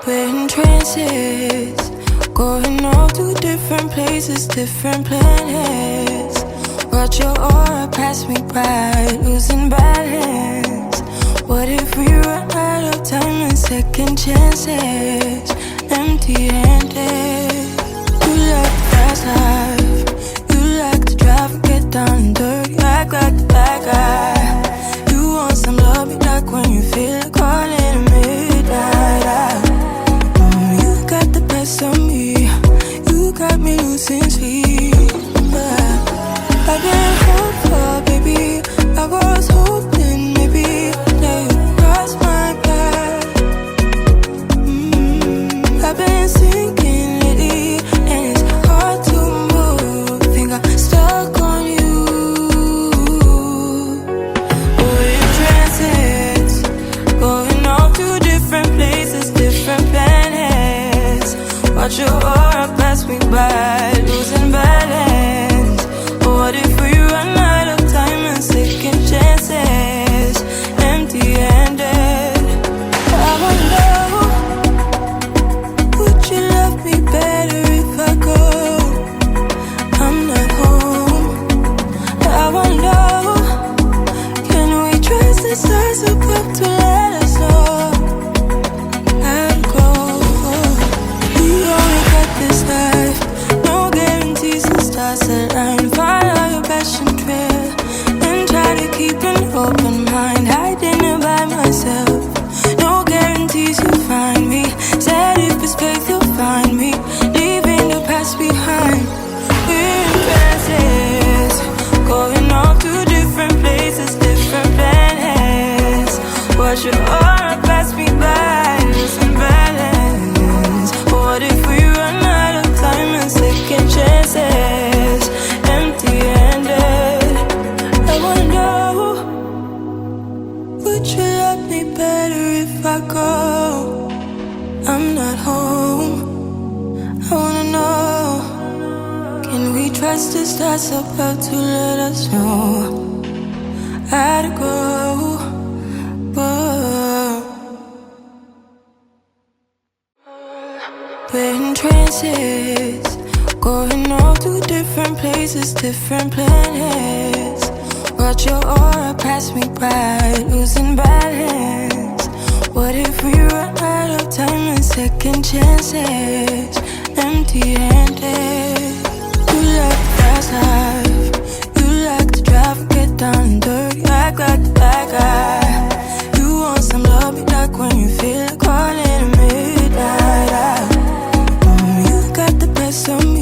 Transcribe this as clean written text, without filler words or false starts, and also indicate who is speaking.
Speaker 1: We're in trances, going off to different places, different planets. Watch your aura pass me by, losing balance. What if we run out of time and second chances? Empty-handed. You like the fast life, you like to drive and get down and dirty, act like the bad guy. You want some love, you like when you feel like calling at midnight. You got the best of me, you got me losing sleep. I've been hopeful, baby, I was hoping maybe that you'd cross my path. I've been sinking lately, and it's hard to move. Think I'm stuck on you. We're in trances, going off to different places, different planets. Watch your aura pass me by, losing balance. What if we run out of time and second chances? Empty-handed. I wonder, would you love me better if I go? I'm not home. I wonder, can we trust the stars above to let us know? I'd go. We only got this life, no guarantees and stars align. Follow your passion trail and try to keep an open mind. Hiding it by myself, no guarantees you'll find me. Said if it's faith you'll find me, leaving the past behind. We're in trances, going off to different places, different planets. Watch your aura pass me by, losing balance. What if we run out of time and second chances? Empty-handed. I wonder, would you love me better if I go? I'm not home. I wanna know, can we trust the stars above to let us know? I'd go. Whoa. We're in trances, going off to different places, different planets. Watch your aura pass me by, losing balance. What if we run out of time and second chances? Empty-handed. You like the fast life, you like to drive and get down and dirty, act like the bad guy. You want some love, you like when you feel like calling at midnight. You got the best of me,